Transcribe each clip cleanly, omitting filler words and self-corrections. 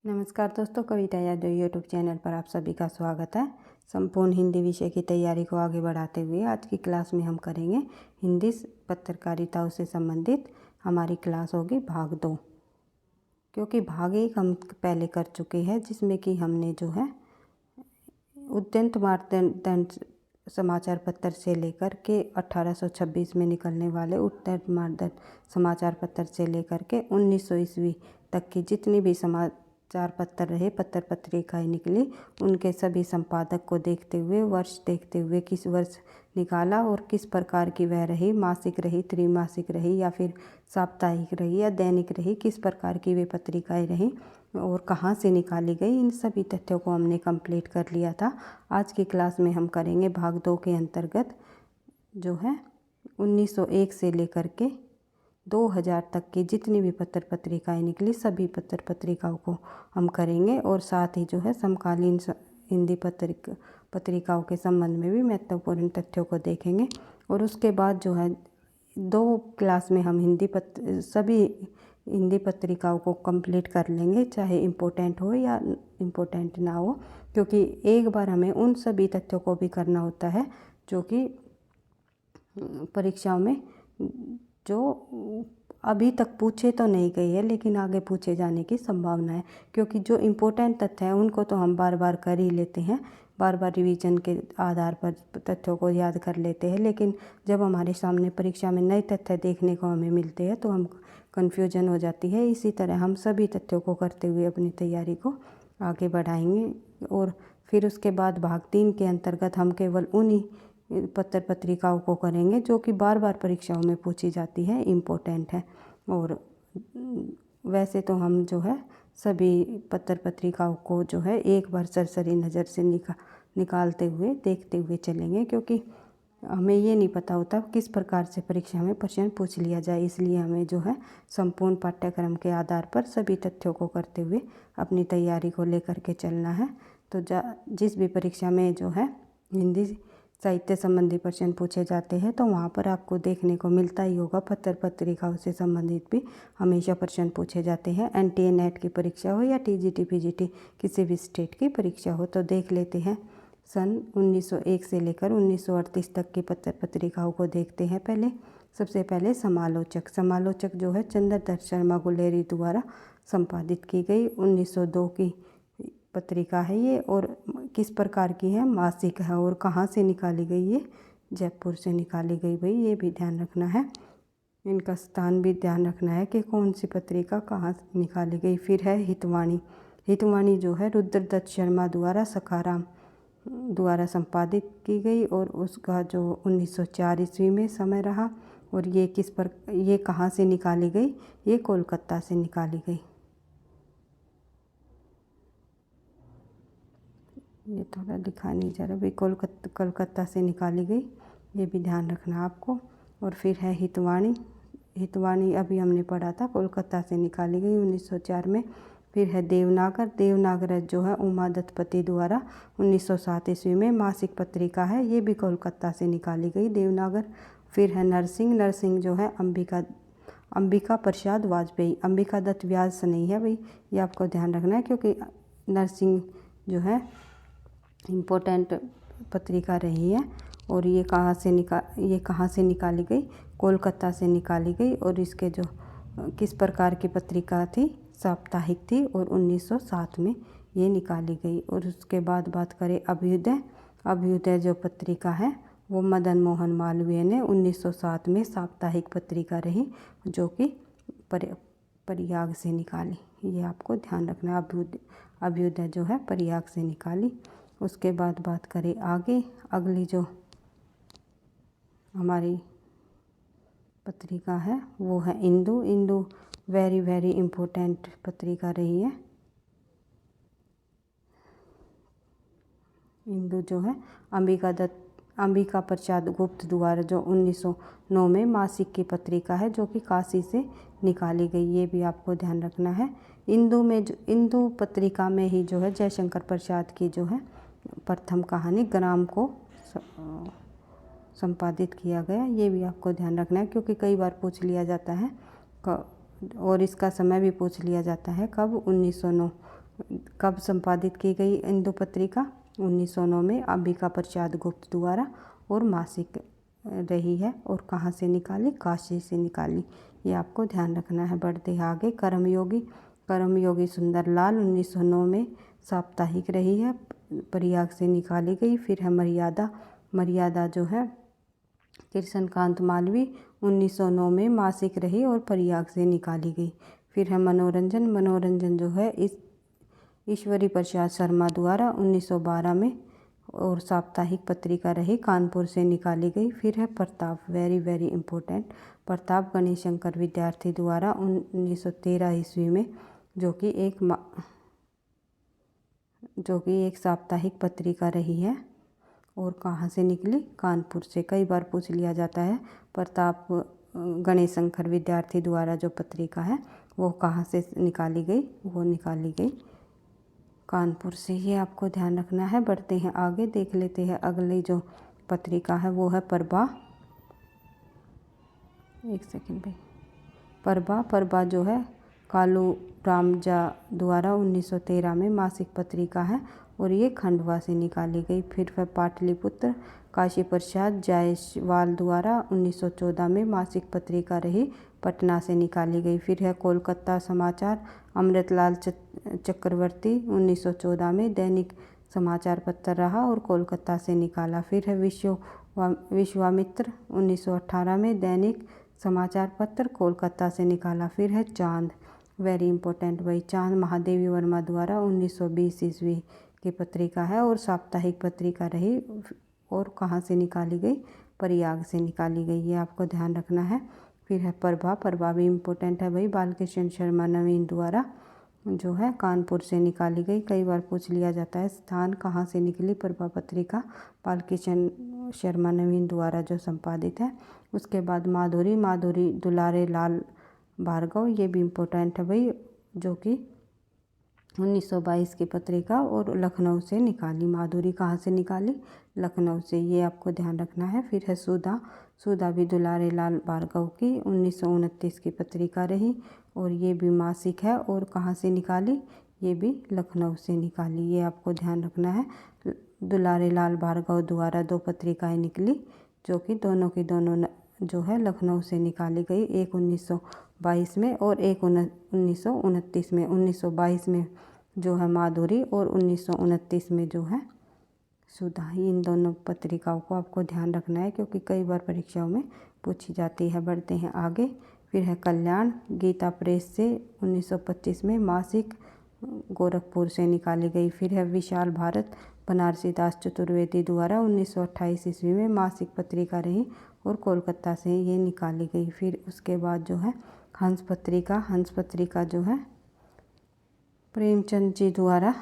नमस्कार दोस्तों, कविता Yadav YouTube channel पर आप सभी का स्वागत है। संपूर्ण हिंदी विषय की तैयारी को आगे बढ़ाते हुए आज की क्लास में हम करेंगे हिंदी पत्रकारिता से संबंधित। हमारी क्लास होगी भाग 2, क्योंकि भाग 1 हम पहले कर चुके हैं, जिसमें कि हमने जो है उद्यंत मानदंड समाचार पत्र से लेकर के 1826 में निकलने वाले उद्यंत मानदंड समाचार पत्र से लेकर के 1900 ईस्वी तक की जितनी भी समाचार पत्र रहे, पत्र पत्रिकाएँ निकली, उनके सभी संपादक को देखते हुए, वर्ष देखते हुए किस वर्ष निकाला और किस प्रकार की वह रही, मासिक रही, त्रैमासिक रही या फिर साप्ताहिक रही या दैनिक रही, किस प्रकार की वे पत्रिकाएँ रहीं और कहाँ से निकाली गई, इन सभी तथ्यों को हमने कंप्लीट कर लिया था। आज की क्लास में हम करेंगे भाग 2 के अंतर्गत जो है 1901 से लेकर के 2000 तक की जितनी भी पत्र पत्रिकाएँ निकली, सभी पत्र पत्रिकाओं को हम करेंगे और साथ ही जो है समकालीन हिंदी पत्रिकाओं के संबंध में भी महत्वपूर्ण तथ्यों को देखेंगे। और उसके बाद जो है 2 क्लास में हम सभी हिंदी पत्रिकाओं को कंप्लीट कर लेंगे, चाहे इम्पोर्टेंट हो या इम्पोर्टेंट ना हो, क्योंकि एक बार हमें उन सभी तथ्यों को भी करना होता है जो कि परीक्षाओं में जो अभी तक पूछे तो नहीं गई है, लेकिन आगे पूछे जाने की संभावना है। क्योंकि जो इम्पोर्टेंट तथ्य है उनको तो हम बार बार कर ही लेते हैं, बार बार रिवीजन के आधार पर तथ्यों को याद कर लेते हैं, लेकिन जब हमारे सामने परीक्षा में नए तथ्य देखने को हमें मिलते हैं तो हम कन्फ्यूजन हो जाती है। इसी तरह हम सभी तथ्यों को करते हुए अपनी तैयारी को आगे बढ़ाएंगे। और फिर उसके बाद भाग 3 के अंतर्गत हम केवल उन्हीं पत्र पत्रिकाओं को करेंगे जो कि बार बार परीक्षाओं में पूछी जाती है, इम्पोर्टेंट है। और वैसे तो हम जो है सभी पत्र पत्रिकाओं को जो है एक बार सरसरी नज़र से निकालते हुए देखते हुए चलेंगे, क्योंकि हमें ये नहीं पता होता किस प्रकार से परीक्षा में प्रश्न पूछ लिया जाए। इसलिए हमें जो है संपूर्ण पाठ्यक्रम के आधार पर सभी तथ्यों को करते हुए अपनी तैयारी को लेकर के चलना है। तो जिस भी परीक्षा में जो है हिंदी साहित्य संबंधी प्रश्न पूछे जाते हैं तो वहाँ पर आपको देखने को मिलता ही होगा, पत्र पत्रिकाओं से संबंधित भी हमेशा प्रश्न पूछे जाते हैं। NTA नेट की परीक्षा हो या TGT PGT किसी भी स्टेट की परीक्षा हो। तो देख लेते हैं सन 1901 से लेकर 1938 तक की पत्र पत्रिकाओं को देखते हैं। सबसे पहले समालोचक जो है चंद्रदत्त शर्मा गुलेरी द्वारा संपादित की गई 1902 की पत्रिका है ये, और किस प्रकार की है, मासिक है। और कहाँ से निकाली गई, ये जयपुर से निकाली गई भाई, ये भी ध्यान रखना है। इनका स्थान भी ध्यान रखना है कि कौन सी पत्रिका कहाँ से निकाली गई। फिर है हितवाणी जो है रुद्रदत्त शर्मा द्वारा सखाराम द्वारा संपादित की गई और उसका जो 1904 ईस्वी में समय रहा। और ये कहाँ से निकाली गई, ये कोलकाता से निकाली गई। ये थोड़ा दिखा नहीं जा रहा भाई, कोलकाता से निकाली गई, ये भी ध्यान रखना आपको। और फिर है हितवाणी अभी हमने पढ़ा था, कोलकाता से निकाली गई 1904 में। फिर है देवनागर जो है उमा दत्तपति द्वारा 1907 ईस्वी में मासिक पत्रिका है, ये भी कोलकाता से निकाली गई देवनागर। फिर है नरसिंह जो है अंबिका प्रसाद वाजपेयी, अंबिका दत्त व्यास नहीं है भाई, ये आपको ध्यान रखना है, क्योंकि नरसिंह जो है इम्पोर्टेंट पत्रिका रही है। और ये कहाँ से निकाली गई, कोलकाता से निकाली गई। और इसके जो किस प्रकार की पत्रिका थी, साप्ताहिक थी, और 1907 में ये निकाली गई। और उसके बाद बात करें अभ्युदय जो पत्रिका है वो मदन मोहन मालवीय ने 1907 में साप्ताहिक पत्रिका रही, जो कि प्रयाग से निकाली, ये आपको ध्यान रखना। अभ्युदय जो है प्रयाग से निकाली। उसके बाद बात करें आगे, अगली जो हमारी पत्रिका है वो है इंदु वेरी इम्पोर्टेंट पत्रिका रही है। इंदु जो है अंबिका प्रसाद गुप्त द्वारा जो 1909 में मासिक की पत्रिका है, जो कि काशी से निकाली गई, ये भी आपको ध्यान रखना है। इंदु पत्रिका में ही जो है जयशंकर प्रसाद की जो है प्रथम कहानी ग्राम को संपादित किया गया, ये भी आपको ध्यान रखना है, क्योंकि कई बार पूछ लिया जाता है और इसका समय भी पूछ लिया जाता है, कब, 1909 कब संपादित की गई इंदु पत्रिका? 1909 में अंबिका प्रसाद गुप्त द्वारा, और मासिक रही है। और कहाँ से निकाली? काशी से निकाली। ये आपको ध्यान रखना है। बढ़ते हैं आगे। कर्मयोगी सुंदरलाल 1909 में साप्ताहिक रही है, प्रयाग से निकाली गई। फिर है मर्यादा जो है कृष्णकांत मालवीय 1909 में मासिक रही और प्रयाग से निकाली गई। फिर है मनोरंजन जो है ईश्वरी प्रसाद शर्मा द्वारा 1912 में और साप्ताहिक पत्रिका रही, कानपुर से निकाली गई। फिर है Pratap, very very important, Pratap Ganesh Shankar विद्यार्थी द्वारा 1913 ईस्वी में, जो कि एक साप्ताहिक पत्रिका रही है। और कहाँ से निकली? कानपुर से। कई बार पूछ लिया जाता है प्रताप गणेश शंकर विद्यार्थी द्वारा जो पत्रिका है वो कहाँ से निकाली गई? वो निकाली गई कानपुर से। ये आपको ध्यान रखना है। बढ़ते हैं आगे, देख लेते हैं अगली जो पत्रिका है वो है प्रभा। एक सेकंड भाई। प्रभा जो है कालू रामजा द्वारा 1913 में मासिक पत्रिका है और ये खंडवा से निकाली गई। फिर वह पाटलिपुत्र काशी प्रसाद जायसवाल द्वारा 1914 में मासिक पत्रिका रही, पटना से निकाली गई। फिर है कोलकाता समाचार अमृतलाल चक्रवर्ती 1914 में दैनिक समाचार पत्र रहा और कोलकाता से निकाला। फिर है विश्वामित्र 1918 में दैनिक समाचार पत्र कोलकाता से निकाला। फिर है चांद, वेरी इंपॉर्टेंट भाई, चांद महादेवी वर्मा द्वारा 1920 ईस्वी की पत्रिका है और साप्ताहिक पत्रिका रही और कहाँ से निकाली गई? प्रयाग से निकाली गई। ये आपको ध्यान रखना है। फिर है प्रभा भी इम्पोर्टेंट है भाई, बालकृष्ण शर्मा नवीन द्वारा जो है कानपुर से निकाली गई। कई बार पूछ लिया जाता है स्थान कहाँ से निकली प्रभा पत्रिका? बालकृष्ण शर्मा नवीन द्वारा जो संपादित है। उसके बाद माधुरी दुलारे लाल भार्गव, ये भी इम्पोर्टेंट है भाई, जो कि 1922 की पत्रिका और लखनऊ से निकाली। माधुरी कहाँ से निकाली? लखनऊ से। ये आपको ध्यान रखना है। फिर है सुधा भी दुलारे लाल भार्गव की 1929 की पत्रिका रही और ये भी मासिक है और कहाँ से निकाली? ये भी लखनऊ से निकाली। ये आपको ध्यान रखना है। दुलारे लाल भार्गव द्वारा 2 पत्रिकाएं निकली जो कि दोनों की दोनों जो है लखनऊ से निकाली गई, एक 1922 में और एक 1929 में। 1922 में जो है माधुरी और 1929 में जो है सुधा। इन दोनों पत्रिकाओं को आपको ध्यान रखना है क्योंकि कई बार परीक्षाओं में पूछी जाती है। बढ़ते हैं आगे। फिर है कल्याण, गीता प्रेस से 1925 में मासिक गोरखपुर से निकाली गई। फिर है विशाल भारत, बनारसी दास चतुर्वेदी द्वारा 1928 ईस्वी में मासिक पत्रिका रही और कोलकाता से ये निकाली गई। फिर उसके बाद जो है हंस पत्रिका जो है प्रेमचंद जी द्वारा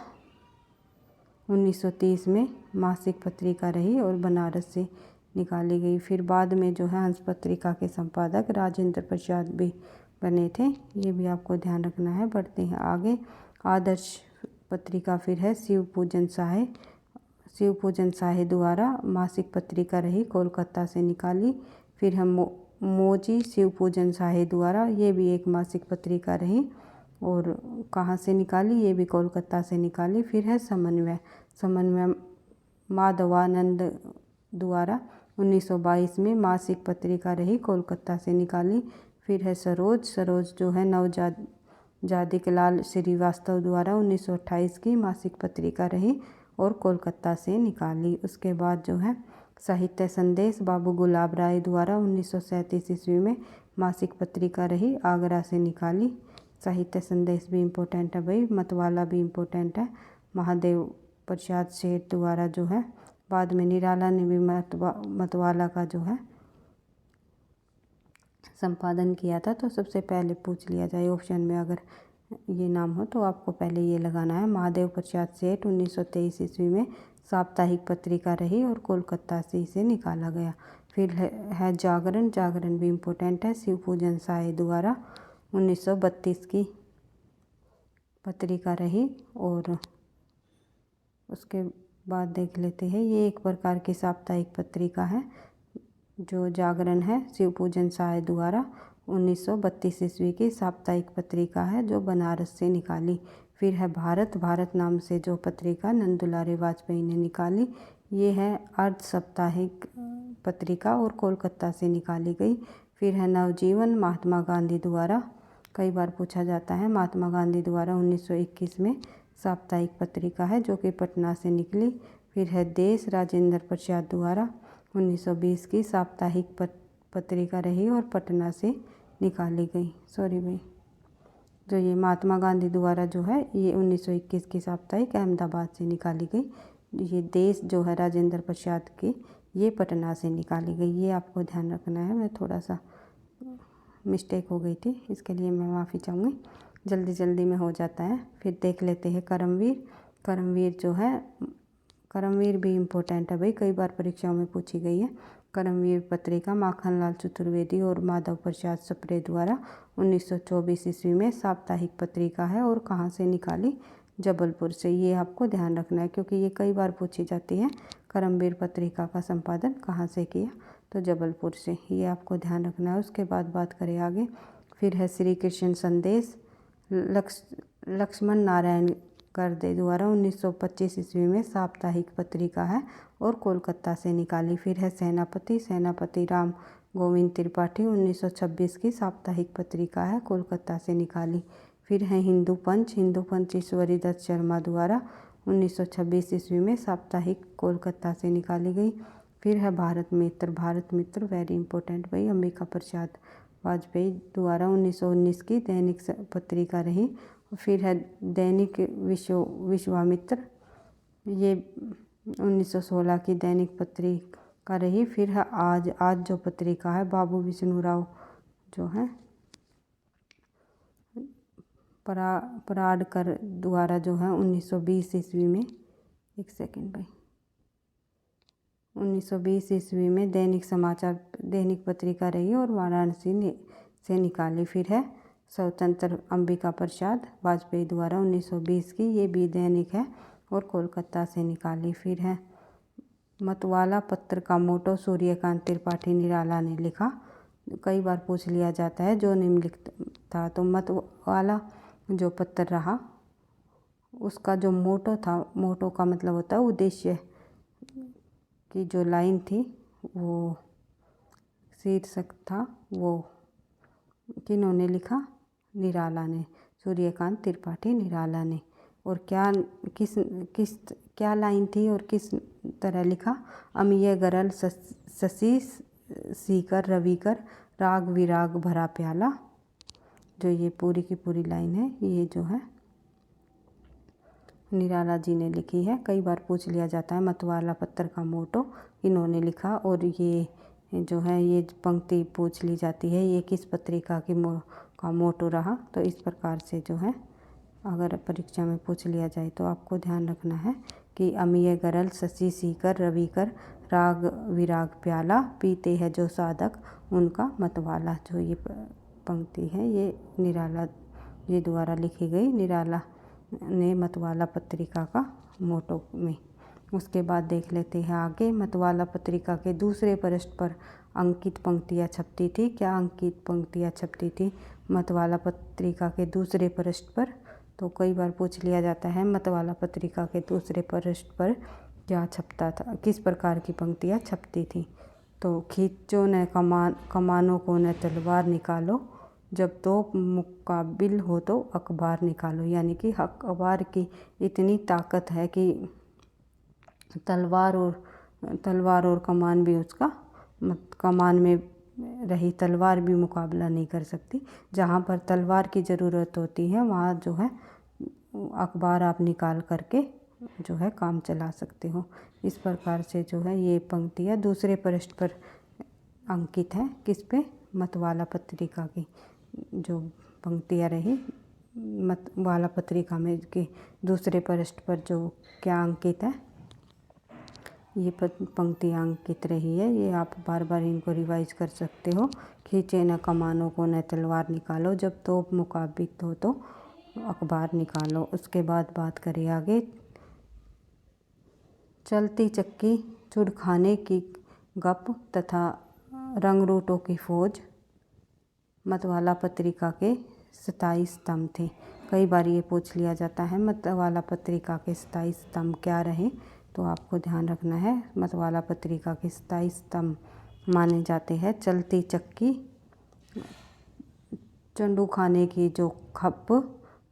1930 में मासिक पत्रिका रही और बनारस से निकाली गई। फिर बाद में जो है हंस पत्रिका के संपादक राजेंद्र प्रसाद भी बने थे, ये भी आपको ध्यान रखना है। बढ़ते हैं आगे। आदर्श पत्रिका फिर है शिव पूजन साहे द्वारा मासिक पत्रिका रही, कोलकाता से निकाली। फिर हम मोजी शिव पूजन साहे द्वारा, ये भी एक मासिक पत्रिका रही और कहाँ से निकाली? ये भी कोलकाता से निकाली। फिर है समन्वय माधवानंद द्वारा 1922 में मासिक पत्रिका रही, कोलकाता से निकाली। फिर है सरोज जो है नवजादिकलाल श्रीवास्तव द्वारा 1928 की मासिक पत्रिका रही और कोलकाता से निकाली। उसके बाद जो है साहित्य संदेश बाबू गुलाब राय द्वारा 1937 ईस्वी में मासिक पत्रिका रही, आगरा से निकाली। साहित्य संदेश भी इम्पोर्टेंट है भाई, मतवाला भी इम्पोर्टेंट है। महादेव प्रसाद सेठ द्वारा जो है, बाद में निराला ने भी मतवाला का जो है संपादन किया था। तो सबसे पहले पूछ लिया जाए ऑप्शन में अगर ये नाम हो तो आपको पहले ये लगाना है। महादेव प्रसाद सेठ 1923 ईस्वी में साप्ताहिक पत्रिका रही और कोलकाता से इसे निकाला गया। फिर है जागरण भी इम्पोर्टेंट है। शिव पूजन साय द्वारा 1932 की पत्रिका रही और उसके बाद देख लेते हैं, ये एक प्रकार की साप्ताहिक पत्रिका है जो जागरण है, शिव पूजन साय द्वारा 1932 ईस्वी की साप्ताहिक पत्रिका है जो बनारस से निकाली। फिर है भारत, भारत नाम से जो पत्रिका नंद दुलारे वाजपेयी ने निकाली, ये है अर्ध साप्ताहिक पत्रिका और कोलकाता से निकाली गई। फिर है नवजीवन, महात्मा गांधी द्वारा, कई बार पूछा जाता है, महात्मा गांधी द्वारा 1921 में साप्ताहिक पत्रिका है जो कि पटना से निकली। फिर है देश, राजेंद्र प्रसाद द्वारा 1920 की साप्ताहिक पत्रिका रही और पटना से निकाली गई। सॉरी भाई, जो ये महात्मा गांधी द्वारा जो है ये 1921 की साप्ताहिक अहमदाबाद से निकाली गई। ये देश जो है राजेंद्र प्रसाद की, ये पटना से निकाली गई। ये आपको ध्यान रखना है। मैं थोड़ा सा मिस्टेक हो गई थी, इसके लिए मैं माफ़ी चाहूँगी, जल्दी जल्दी में हो जाता है। फिर देख लेते हैं करमवीर। करमवीर जो है, करमवीर भी इम्पोर्टेंट है भाई, कई बार परीक्षाओं में पूछी गई है। करमवीर पत्रिका माखनलाल चतुर्वेदी और माधव प्रसाद सप्रे द्वारा 1924 ईस्वी में साप्ताहिक पत्रिका है और कहाँ से निकाली, जबलपुर से। ये आपको ध्यान रखना है क्योंकि ये कई बार पूछी जाती है। करमवीर पत्रिका का संपादन कहाँ से किया, तो जबलपुर से, ये आपको ध्यान रखना है। उसके बाद बात करें आगे। फिर है श्री कृष्ण संदेश, लक्ष्मण नारायण गर्दे द्वारा 1925 ईस्वी में साप्ताहिक पत्रिका है और कोलकाता से निकाली। फिर है सेनापति, सेनापति राम गोविंद त्रिपाठी 1926 की साप्ताहिक पत्रिका है, कोलकाता से निकाली। फिर है हिंदू पंच, हिंदू पंच ईश्वरी दत्त शर्मा द्वारा 1926 ईस्वी में साप्ताहिक कोलकाता से निकाली गई। फिर है भारत मित्र, भारत मित्र वेरी इंपॉर्टेंट भाई, अंबिका प्रसाद वाजपेयी द्वारा 1919 की दैनिक पत्रिका रही। फिर है दैनिक विश्वामित्र, ये 1916 की दैनिक पत्रिका रही। फिर है आज, आज जो पत्रिका है बाबू विष्णुराव जो है पराडकर द्वारा जो है 1920 ईस्वी में, एक सेकेंड भाई, 1920 ईस्वी में दैनिक समाचार दैनिक पत्रिका रही और वाराणसी से निकाली। फिर है स्वतंत्र, अंबिका प्रसाद वाजपेयी द्वारा 1920 की, ये भी दैनिक है और कोलकाता से निकाली। फिर है मतवाला पत्र का मोटो सूर्यकांत त्रिपाठी निराला ने लिखा, कई बार पूछ लिया जाता है, जो निम्नलिखित था। तो मतवाला जो पत्र रहा उसका जो मोटो था, मोटो का मतलब होता है उद्देश्य की जो लाइन थी, वो शीर्षक था, वो किन्होंने लिखा, निराला ने, सूर्यकांत त्रिपाठी निराला ने। और क्या लाइन थी और किस तरह लिखा, अमिय गरल शशि सीकर रविकर राग विराग भरा प्याला, जो ये पूरी की पूरी लाइन है, ये जो है निराला जी ने लिखी है। कई बार पूछ लिया जाता है मतवाला पत्र का मोटो इन्होंने लिखा, और ये जो है ये पंक्ति पूछ ली जाती है, ये किस पत्रिका की का मोटो रहा। तो इस प्रकार से जो है अगर परीक्षा में पूछ लिया जाए तो आपको ध्यान रखना है कि अमिय गरल शशि सीकर रविकर राग विराग प्याला, पीते हैं जो साधक उनका मतवाला, जो ये पंक्ति है ये निराला जी द्वारा लिखी गई, निराला ने मतवाला पत्रिका का मोटो में। उसके बाद देख लेते हैं आगे। मतवाला पत्रिका के दूसरे पृष्ठ पर अंकित पंक्तियाँ छपती थी। क्या अंकित पंक्तियाँ छपती थी मतवाला पत्रिका के दूसरे पृष्ठ पर? तो कई बार पूछ लिया जाता है मतवाला पत्रिका के दूसरे पृष्ठ पर क्या छपता था, किस प्रकार की पंक्तियाँ छपती थी। तो खींचो न कमानों को न तलवार निकालो, जब तोप मुकाबिल हो तो अखबार निकालो। यानी कि अखबार की इतनी ताकत है कि तलवार और कमान भी उसका, कमान में रही तलवार भी मुकाबला नहीं कर सकती। जहाँ पर तलवार की ज़रूरत होती है वहाँ जो है अखबार आप निकाल करके जो है काम चला सकते हो। इस प्रकार से जो है ये पंक्तियाँ दूसरे पृष्ठ पर अंकित है। किस पे? मतवाला पत्रिका की जो पंक्तियाँ रही मतवाला पत्रिका में के दूसरे पृष्ठ पर जो क्या अंकित है, ये पंक्तियाँ अंकित रही है। ये आप बार बार इनको रिवाइज कर सकते हो। खींचे न कमानों को न तलवार निकालो, जब तोप मुकाबिल हो तो अखबार निकालो। उसके बाद बात करें आगे। चलती चक्की, चुड़खाने की गप तथा रंगरूटों की फौज मतवाला पत्रिका के 27 स्तंभ थे। कई बार ये पूछ लिया जाता है मतवाला पत्रिका के स्थायी स्तंभ क्या रहे, तो आपको ध्यान रखना है मतवाला पत्रिका के स्थायी स्तंभ माने जाते हैं चलती चक्की, चंडू खाने की जो खप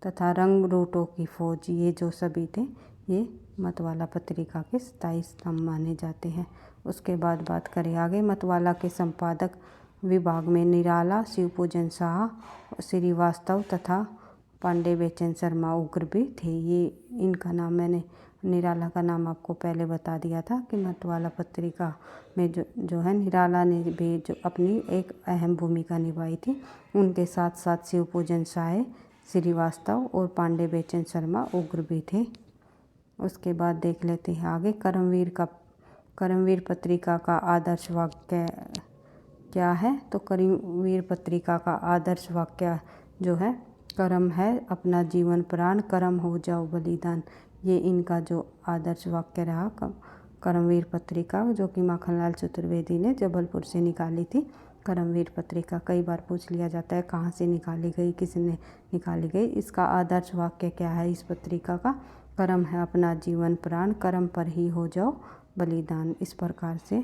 तथा रंग रूटों की फौज, ये जो सभी थे ये मतवाला पत्रिका के स्थायी स्तंभ माने जाते हैं। उसके बाद बात करें आगे, मतवाला के संपादक विभाग में निराला, शिवपूजन शाह, श्रीवास्तव तथा पांडे बेचन शर्मा उग्र भी थे। ये इनका नाम मैंने निराला का नाम आपको पहले बता दिया था कि मतवाला पत्रिका में जो है निराला ने भी जो अपनी एक अहम भूमिका निभाई थी। उनके साथ साथ शिवपूजन शाह, श्रीवास्तव और पांडे बेचन शर्मा उग्र भी थे। उसके बाद देख लेते हैं आगे, करमवीर पत्रिका का आदर्श वाक्य क्या है। तो करमवीर पत्रिका का आदर्श वाक्य जो है, कर्म है अपना जीवन प्राण, कर्म हो जाओ बलिदान। ये इनका जो आदर्श वाक्य रहा करमवीर पत्रिका, जो कि माखनलाल चतुर्वेदी ने जबलपुर से निकाली थी। करमवीर पत्रिका कई बार पूछ लिया जाता है कहाँ से निकाली गई, किसने निकाली गई। इसका आदर्श वाक्य क्या है इस पत्रिका का, कर्म है अपना जीवन प्राण, कर्म पर ही हो जाओ बलिदान। इस प्रकार से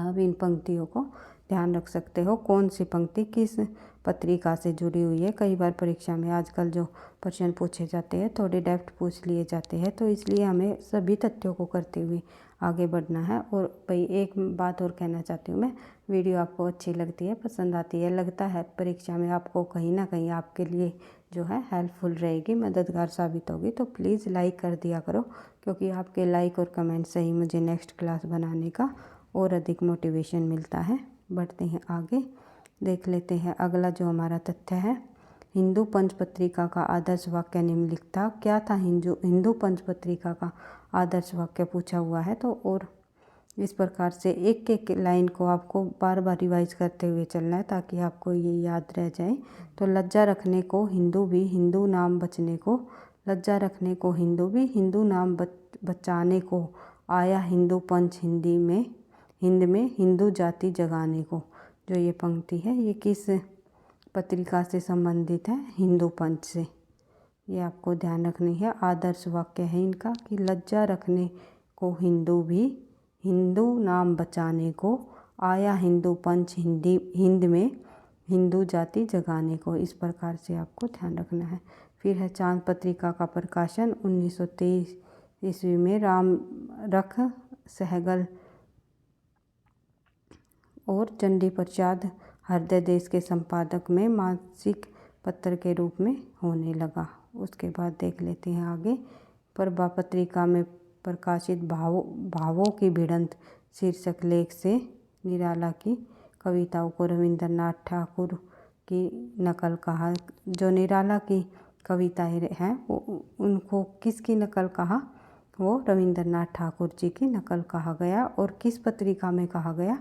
आप इन पंक्तियों को ध्यान रख सकते हो, कौन सी पंक्ति किस पत्रिका से जुड़ी हुई है। कई बार परीक्षा में आजकल जो प्रश्न पूछे जाते हैं थोड़े डेप्थ पूछ लिए जाते हैं, तो इसलिए हमें सभी तथ्यों को करते हुए आगे बढ़ना है। और भाई एक बात और कहना चाहती हूँ मैं, वीडियो आपको अच्छी लगती है, पसंद आती है, लगता है परीक्षा में आपको कहीं ना कहीं आपके लिए जो है हेल्पफुल रहेगी, मददगार साबित होगी, तो प्लीज़ लाइक कर दिया करो, क्योंकि आपके लाइक और कमेंट से ही मुझे नेक्स्ट क्लास बनाने का और अधिक मोटिवेशन मिलता है। बढ़ते हैं आगे, देख लेते हैं अगला जो हमारा तथ्य है, हिंदू पंच पत्रिका का आदर्श वाक्य निम्नलिखित था। क्या था हिंदू पंच पत्रिका का आदर्श वाक्य पूछा हुआ है। तो और इस प्रकार से एक एक लाइन को आपको बार बार रिवाइज करते हुए चलना है ताकि आपको ये याद रह जाए। तो लज्जा रखने को हिंदू भी, हिंदू नाम बचने को, लज्जा रखने को हिंदू भी, हिंदू नाम बचाने को आया हिंदू पंच, हिंद में हिंदू जाति जगाने को। जो ये पंक्ति है ये किस पत्रिका से संबंधित है, हिंदू पंच से। ये आपको ध्यान रखनी है। आदर्श वाक्य है इनका कि लज्जा रखने को हिंदू भी, हिंदू नाम बचाने को आया हिंदू पंच, हिंद में हिंदू जाति जगाने को। इस प्रकार से आपको ध्यान रखना है। फिर है चांद पत्रिका का प्रकाशन 1923 ईस्वी में राम रख सहगल और चंडी प्रसाद हृदय देश के संपादक में मासिक पत्र के रूप में होने लगा। उसके बाद देख लेते हैं आगे, प्रभा पत्रिका में प्रकाशित भावों की भिड़ंत शीर्षक लेख से निराला की कविताओं को रविंद्रनाथ ठाकुर की नकल कहा। जो निराला की कविताएं हैं उनको किसकी नकल कहा, वो रविंद्रनाथ ठाकुर जी की नकल कहा गया। और किस पत्रिका में कहा गया,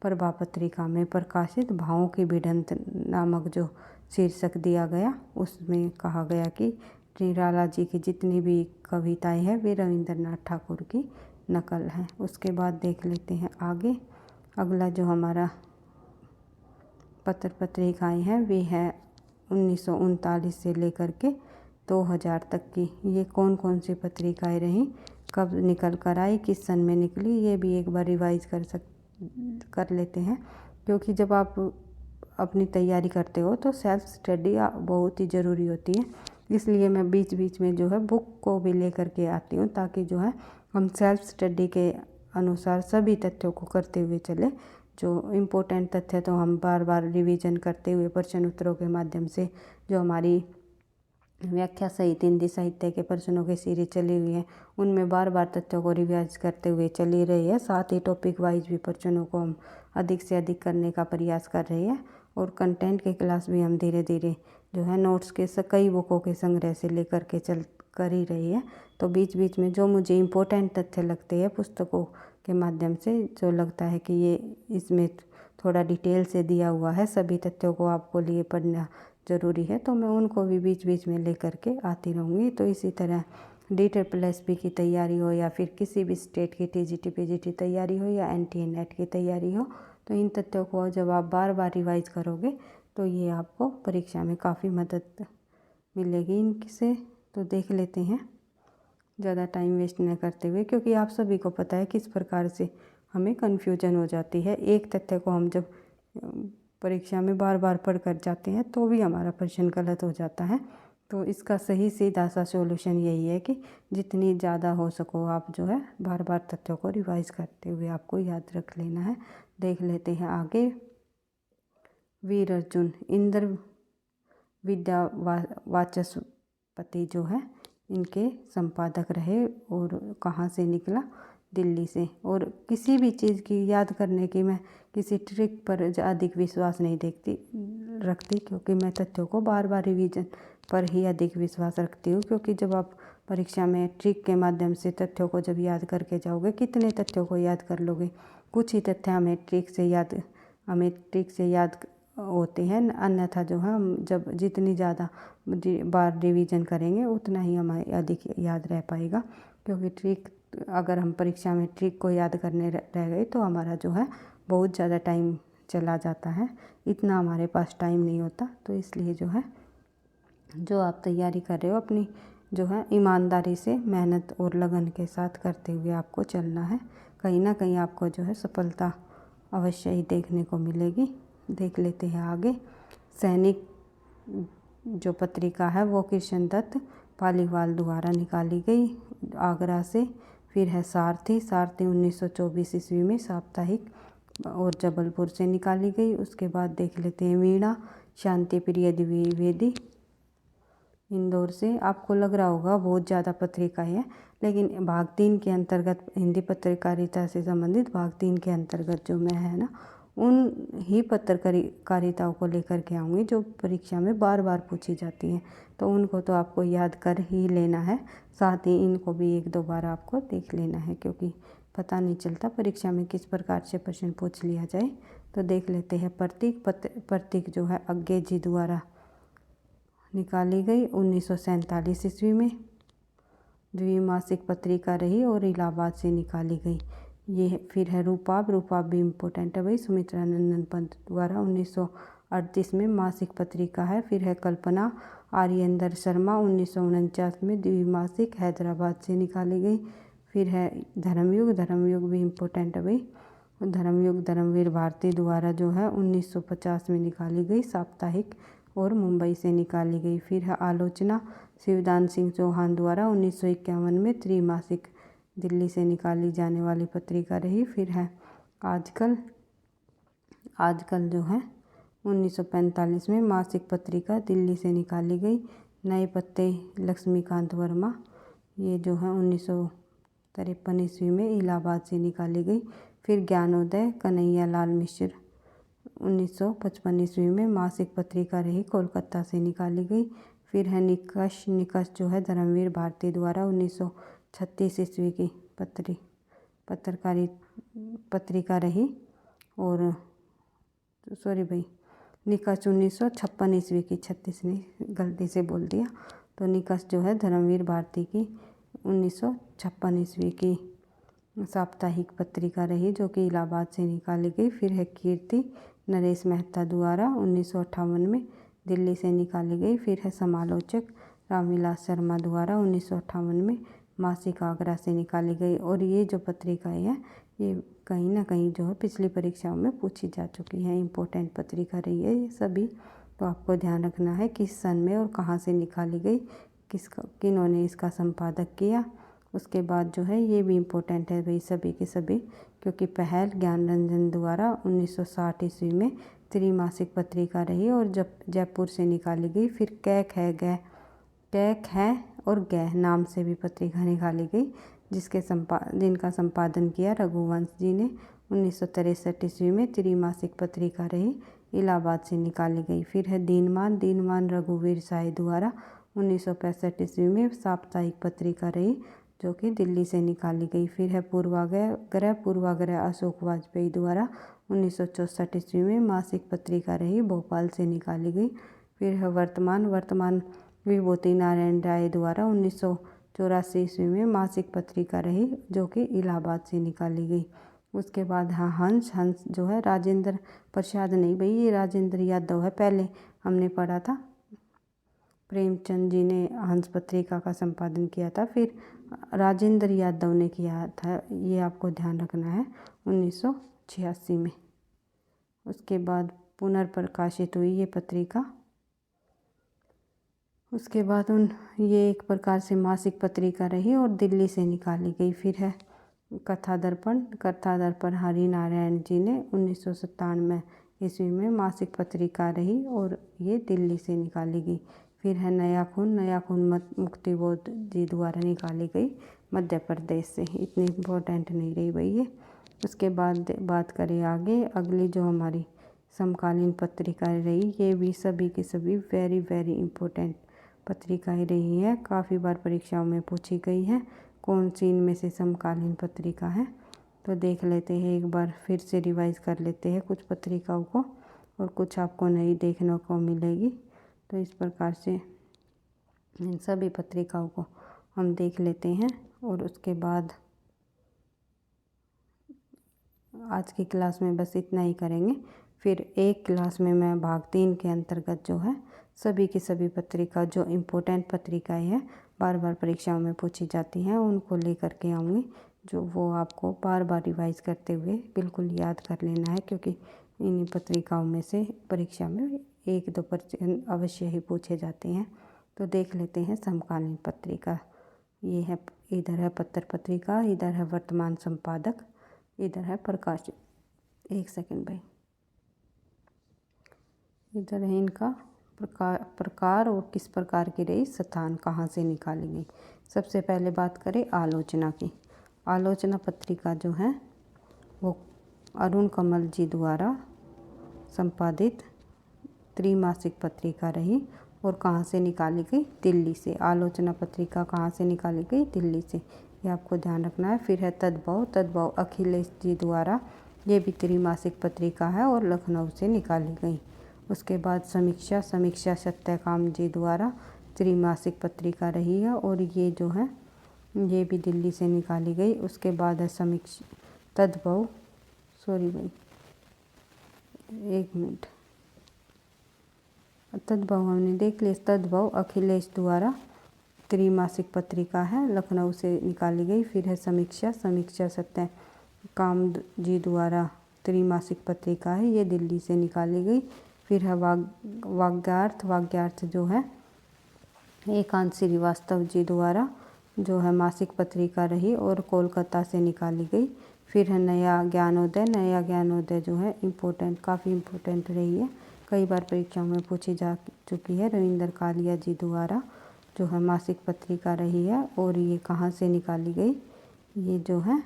प्रभा पत्रिका में प्रकाशित भावों की भिड़ंत नामक जो शीर्षक दिया गया उसमें कहा गया कि निराला जी की जितनी भी कविताएं हैं वे रविंद्रनाथ ठाकुर की नकल हैं। उसके बाद देख लेते हैं आगे, अगला जो हमारा पत्रिकाएं हैं वे है 1939 से लेकर के 2000 तक की। ये कौन कौन सी पत्रिकाएं रहीं, कब निकल कर आई, किस सन में निकली, ये भी एक बार रिवाइज कर लेते हैं। क्योंकि जब आप अपनी तैयारी करते हो तो सेल्फ स्टडी बहुत ही ज़रूरी होती है, इसलिए मैं बीच बीच में जो है बुक को भी लेकर के आती हूँ ताकि जो है हम सेल्फ स्टडी के अनुसार सभी तथ्यों को करते हुए चले। जो इम्पोर्टेंट तथ्य तो हम बार बार रिवीजन करते हुए प्रश्न उत्तरों के माध्यम से, जो हमारी व्याख्या सहित हिंदी साहित्य के प्रश्नों की सीरीज चली हुई है उनमें बार बार तथ्यों को रिवाइज करते हुए चली रही है। साथ ही टॉपिक वाइज भी प्रश्नों को हम अधिक से अधिक करने का प्रयास कर रही है। और कंटेंट की क्लास भी हम धीरे धीरे जो है नोट्स के कई बुकों के संग्रह से लेकर के कर ही रही है। तो बीच बीच में जो मुझे इम्पोर्टेंट तथ्य लगते हैं पुस्तकों के माध्यम से, जो लगता है कि ये इसमें थोड़ा डिटेल से दिया हुआ है, सभी तथ्यों को आपको लिए पढ़ना ज़रूरी है, तो मैं उनको भी बीच बीच में लेकर के आती रहूँगी। तो इसी तरह DSSP की तैयारी हो या फिर किसी भी स्टेट की TGT PGT तैयारी हो या NTA NET की तैयारी हो, तो इन तथ्यों को जब आप बार बार रिवाइज करोगे तो ये आपको परीक्षा में काफ़ी मदद मिलेगी इनसे, तो देख लेते हैं ज़्यादा टाइम वेस्ट न करते हुए, क्योंकि आप सभी को पता है किस प्रकार से हमें कन्फ्यूजन हो जाती है। एक तथ्य को हम जब परीक्षा में बार बार पढ़ कर जाते हैं तो भी हमारा प्रश्न गलत हो जाता है। तो इसका सही सीधा सा सॉल्यूशन यही है कि जितनी ज़्यादा हो सको आप जो है बार बार तथ्यों को रिवाइज करते हुए आपको याद रख लेना है। देख लेते हैं आगे। वीर अर्जुन इंद्र विद्या वाचस्पति जो है इनके संपादक रहे, और कहाँ से निकला, दिल्ली से। और किसी भी चीज़ की याद करने की मैं किसी ट्रिक पर अधिक विश्वास नहीं रखती, क्योंकि मैं तथ्यों को बार बार रिवीजन पर ही अधिक विश्वास रखती हूँ। क्योंकि जब आप परीक्षा में ट्रिक के माध्यम से तथ्यों को जब याद करके जाओगे, कितने तथ्यों को याद कर लोगे, कुछ ही तथ्य हमें ट्रिक से याद होते हैं। अन्यथा जो है हम जब जितनी ज़्यादा बार रिवीजन करेंगे उतना ही हमें अधिक याद रह पाएगा। क्योंकि ट्रिक अगर हम परीक्षा में ट्रिक को याद करने रह गए तो हमारा जो है बहुत ज़्यादा टाइम चला जाता है, इतना हमारे पास टाइम नहीं होता। तो इसलिए जो है जो आप तैयारी कर रहे हो अपनी जो है ईमानदारी से, मेहनत और लगन के साथ करते हुए आपको चलना है। कहीं ना कहीं आपको जो है सफलता अवश्य ही देखने को मिलेगी। देख लेते हैं आगे। सैनिक जो पत्रिका है वो कृष्ण दत्त पालीवाल द्वारा निकाली गई आगरा से। फिर है सारथी 1924 ईस्वी में साप्ताहिक और जबलपुर से निकाली गई। उसके बाद देख लेते हैं वीणा शांति प्रिय द्विवेदी इंदौर से। आपको लग रहा होगा बहुत ज़्यादा पत्रिकाएँ हैं, लेकिन भाग 3 के अंतर्गत हिंदी पत्रकारिता से संबंधित भाग 3 के अंतर्गत जो मैं है ना उन ही पत्रकारिताओं को लेकर के आऊँगी जो परीक्षा में बार बार पूछी जाती हैं। तो उनको तो आपको याद कर ही लेना है, साथ ही इनको भी 1-2 बार आपको देख लेना है, क्योंकि पता नहीं चलता परीक्षा में किस प्रकार से प्रश्न पूछ लिया जाए। तो देख लेते हैं प्रतीक जो है अज्ञे जी द्वारा निकाली गई 1947 ईस्वी में। द्विमासिक पत्रिका रही और इलाहाबाद से निकाली गई। ये फिर है रूपाब भी इम्पोर्टेंट है भाई, सुमित्रा नंदन पंत द्वारा 1938 में मासिक पत्रिका है। फिर है कल्पना आर्येंद्र शर्मा 1949 में द्विमासिक हैदराबाद से निकाली गई। फिर है धर्मयुग भी इम्पोर्टेंट है भाई, धर्मयुग धर्मवीर भारती द्वारा जो है 1950 में निकाली गई साप्ताहिक और मुंबई से निकाली गई। फिर है आलोचना शिवदान सिंह चौहान द्वारा 1951 में त्रैमासिक दिल्ली से निकाली जाने वाली पत्रिका रही। फिर है आजकल जो है 1945 में मासिक पत्रिका दिल्ली से निकाली गई। नए पत्ते लक्ष्मीकांत वर्मा ये जो है 1953 ईस्वी में इलाहाबाद से निकाली गई। फिर ज्ञानोदय कन्हैया लाल मिश्र 1955 ईस्वी में मासिक पत्रिका रही, कोलकाता से निकाली गई। फिर है निकष जो है धर्मवीर भारती द्वारा 1936 ईस्वी की पत्रिका रही, और सॉरी भाई निकष 1956 ईस्वी की, 36 ने गलती से बोल दिया। तो निकष जो है धर्मवीर भारती की 1956 ईस्वी की साप्ताहिक पत्रिका रही, जो कि इलाहाबाद से निकाली गई। फिर है कीर्ति नरेश मेहता द्वारा 1958 में दिल्ली से निकाली गई। फिर है समालोचक रामविलास शर्मा द्वारा 1958 में मासिक आगरा से निकाली गई। और ये जो पत्रिकाएँ हैं ये कहीं ना कहीं जो है पिछली परीक्षाओं में पूछी जा चुकी हैं, इम्पोर्टेंट पत्रिका रही है ये सभी। तो आपको ध्यान रखना है किस सन में और कहाँ से निकाली गई, किन्होंने इसका संपादक किया। उसके बाद जो है ये भी इम्पोर्टेंट है भाई सभी के सभी, क्योंकि पहल ज्ञान रंजन द्वारा 1960 ईस्वी में त्रैमासिक पत्रिका रही और जब जयपुर से निकाली गई। फिर कैक है और गै नाम से भी पत्रिका निकाली गई, जिनका संपादन किया रघुवंश जी ने 1963 ईस्वी में त्रैमासिक पत्रिका रही, इलाहाबाद से निकाली गई। फिर है दीनमान रघुवीर साय द्वारा 1965 ईस्वी में साप्ताहिक पत्रिका रही, जो कि दिल्ली से निकाली गई। फिर है पूर्वाग्रह अशोक वाजपेयी द्वारा 1964 ईस्वी में मासिक पत्रिका रही, भोपाल से निकाली गई। फिर है वर्तमान विभूति नारायण राय द्वारा 1984 ईस्वी में मासिक पत्रिका रही, जो कि इलाहाबाद से निकाली गई। उसके बाद हाँ हंस जो है राजेंद्र प्रसाद नहीं भाई, ये राजेंद्र यादव है, पहले हमने पढ़ा था प्रेमचंद जी ने हंस पत्रिका का संपादन किया था। फिर राजेंद्र यादव ने किया था, ये आपको ध्यान रखना है, 1986 में। उसके बाद पुनर्प्रकाशित हुई ये पत्रिका। उसके बाद ये एक प्रकार से मासिक पत्रिका रही और दिल्ली से निकाली गई। फिर है कथा दर्पण हरिनारायण जी ने 1997 ईस्वी में मासिक पत्रिका रही और ये दिल्ली से निकाली गई। फिर है नया खून मुक्तिबोध जी द्वारा निकाली गई मध्य प्रदेश से। इतनी इम्पोर्टेंट नहीं रही भाई ये। उसके बाद बात करें आगे, अगली जो हमारी समकालीन पत्रिकाएं रही, ये भी सभी की सभी वेरी वेरी इम्पोर्टेंट पत्रिकाएं रही है। काफ़ी बार परीक्षाओं में पूछी गई है कौन सी इनमें से समकालीन पत्रिका है। तो देख लेते हैं एक बार, फिर से रिवाइज कर लेते हैं कुछ पत्रिकाओं को, और कुछ आपको नई देखने को मिलेगी। तो इस प्रकार से इन सभी पत्रिकाओं को हम देख लेते हैं। और उसके बाद आज की क्लास में बस इतना ही करेंगे। फिर एक क्लास में मैं भाग 3 के अंतर्गत जो है सभी की सभी पत्रिका, जो इम्पोर्टेंट पत्रिकाएं हैं बार बार परीक्षाओं में पूछी जाती हैं, उनको लेकर के आऊँगी, जो वो आपको बार बार रिवाइज करते हुए बिल्कुल याद कर लेना है, क्योंकि इन पत्रिकाओं में से परीक्षा में 1-2 प्रश्न अवश्य ही पूछे जाते हैं। तो देख लेते हैं समकालीन पत्रिका। ये है, इधर है पत्र पत्रिका, इधर है वर्तमान संपादक, इधर है प्रकाशित। एक सेकंड भाई, इधर है इनका प्रकार और किस प्रकार की रही, स्थान कहाँ से निकाली गई। सबसे पहले बात करें आलोचना की। आलोचना पत्रिका जो है वो अरुण कमल जी द्वारा संपादित त्रैमासिक पत्रिका रही और कहाँ से निकाली गई, दिल्ली से। आलोचना पत्रिका कहाँ से निकाली गई, दिल्ली से, ये आपको ध्यान रखना है। फिर है तद्भव अखिलेश जी द्वारा, ये भी त्रैमासिक पत्रिका है और लखनऊ से निकाली गई। उसके बाद समीक्षा सत्यकाम जी द्वारा त्रैमासिक पत्रिका रही है और ये जो है ये भी दिल्ली से निकाली गई। उसके बाद है तद्भव हमने देख लिया। तद्भव अखिलेश द्वारा त्रैमासिक पत्रिका है, लखनऊ से निकाली गई। फिर है समीक्षा सत्यकाम जी द्वारा त्रैमासिक पत्रिका है, ये दिल्ली से निकाली गई। फिर है वाग्यार्थ जो है एकांत श्रीवास्तव जी द्वारा जो है मासिक पत्रिका रही और कोलकाता से निकाली गई। फिर है नया ज्ञानोदय जो है काफ़ी इम्पोर्टेंट रही है, कई बार परीक्षाओं में पूछी जा चुकी है। रविंद्र कालिया जी द्वारा जो है मासिक पत्रिका रही है और ये कहाँ से निकाली गई, ये जो है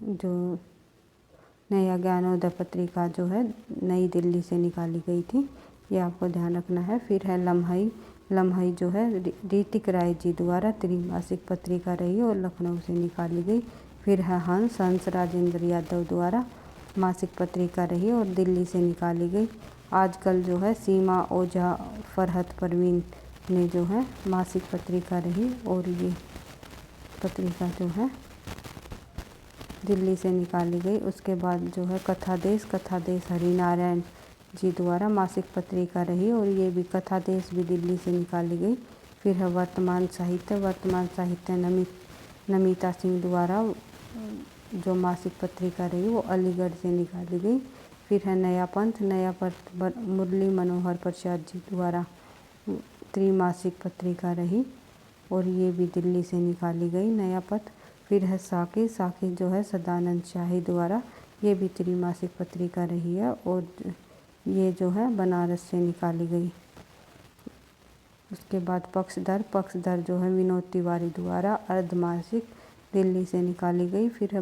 जो नया ज्ञानोदय पत्रिका जो है नई दिल्ली से निकाली गई थी, ये आपको ध्यान रखना है। फिर है लम्हाई जो है ऋतिक राय जी द्वारा त्रैमासिक पत्रिका रही और लखनऊ से निकाली गई। फिर है हंस राजेंद्र यादव द्वारा मासिक पत्रिका रही और दिल्ली से निकाली गई। आजकल जो है सीमा ओझा फरहत परवीन ने जो है मासिक पत्रिका रही और ये पत्रिका जो है दिल्ली से निकाली गई। उसके बाद जो है कथा देश हरिनारायण जी द्वारा मासिक पत्रिका रही और ये भी कथा देश भी दिल्ली से निकाली गई। फिर है वर्तमान साहित्य नमिता सिंह द्वारा जो मासिक पत्रिका रही वो अलीगढ़ से निकाली गई। फिर है नया पंथ मुरली मनोहर प्रसाद जी द्वारा त्रैमासिक पत्रिका रही और ये भी दिल्ली से निकाली गई, नया पथ। फिर है साकी जो है सदानंद शाही द्वारा, ये भी त्रैमासिक पत्रिका रही है और ये जो है बनारस से निकाली गई। उसके बाद पक्षधर जो है विनोद तिवारी द्वारा अर्धमासिक दिल्ली से निकाली गई। फिर है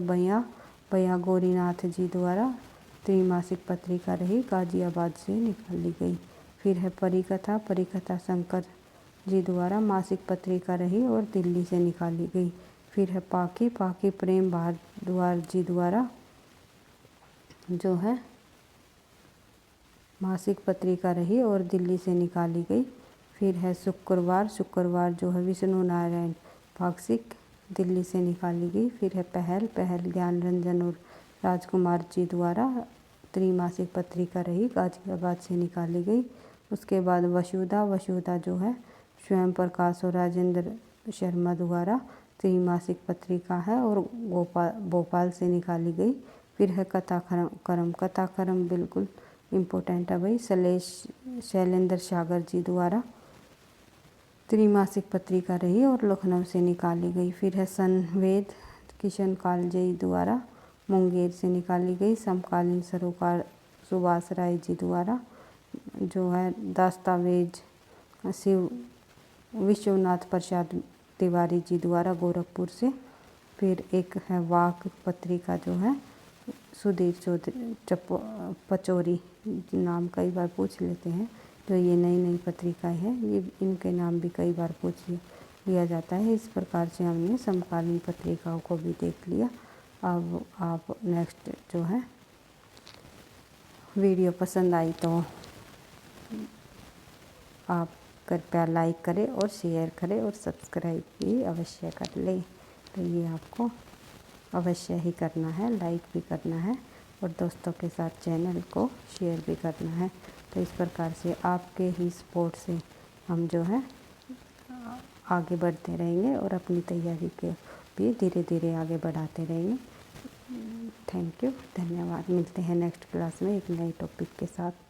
भैया गौरीनाथ जी द्वारा त्रैमासिक पत्रिका रही, गाजियाबाद से निकाली गई। फिर है परिकथा शंकर जी द्वारा मासिक पत्रिका रही और दिल्ली से निकाली गई। फिर है पाकी प्रेम भारद्वाज जी द्वारा जो है मासिक पत्रिका रही और दिल्ली से निकाली गई। फिर है शुक्रवार जो है विष्णु नारायण पाक्षिक, दिल्ली से निकाली गई। फिर है पहल ज्ञान रंजन और राजकुमार जी द्वारा त्रैमासिक पत्रिका रही, गाजियाबाद से निकाली गई। उसके बाद वसुधा जो है स्वयं प्रकाश और राजेंद्र शर्मा द्वारा त्रैमासिक पत्रिका है और भोपाल से निकाली गई। फिर है कथाकरम बिल्कुल इम्पोर्टेंट है भाई, शैलेंद्र सागर जी द्वारा त्रैमासिक पत्रिका रही और लखनऊ से निकाली गई। फिर है संवेद किशन कालजई द्वारा मुंगेर से निकाली गई। समकालीन सरोकार सुभाष राय जी द्वारा जो है दस्तावेज विश्वनाथ प्रसाद तिवारी जी द्वारा गोरखपुर से। फिर एक है वाक पत्रिका जो है सुधीर चौधरी पचौरी, नाम कई बार पूछ लेते हैं, जो ये नई पत्रिकाएं हैं ये इनके नाम भी कई बार पूछ लिया जाता है। इस प्रकार से हमने समकालीन पत्रिकाओं को भी देख लिया। अब आप नेक्स्ट जो है वीडियो पसंद आई तो आप कृपया लाइक करें और शेयर करें और सब्सक्राइब भी अवश्य कर लें। तो ये आपको अवश्य ही करना है, लाइक भी करना है और दोस्तों के साथ चैनल को शेयर भी करना है। तो इस प्रकार से आपके ही सपोर्ट से हम जो है आगे बढ़ते रहेंगे और अपनी तैयारी के भी धीरे धीरे आगे बढ़ाते रहेंगे। थैंक यू, धन्यवाद। मिलते हैं नेक्स्ट क्लास में एक नए टॉपिक के साथ।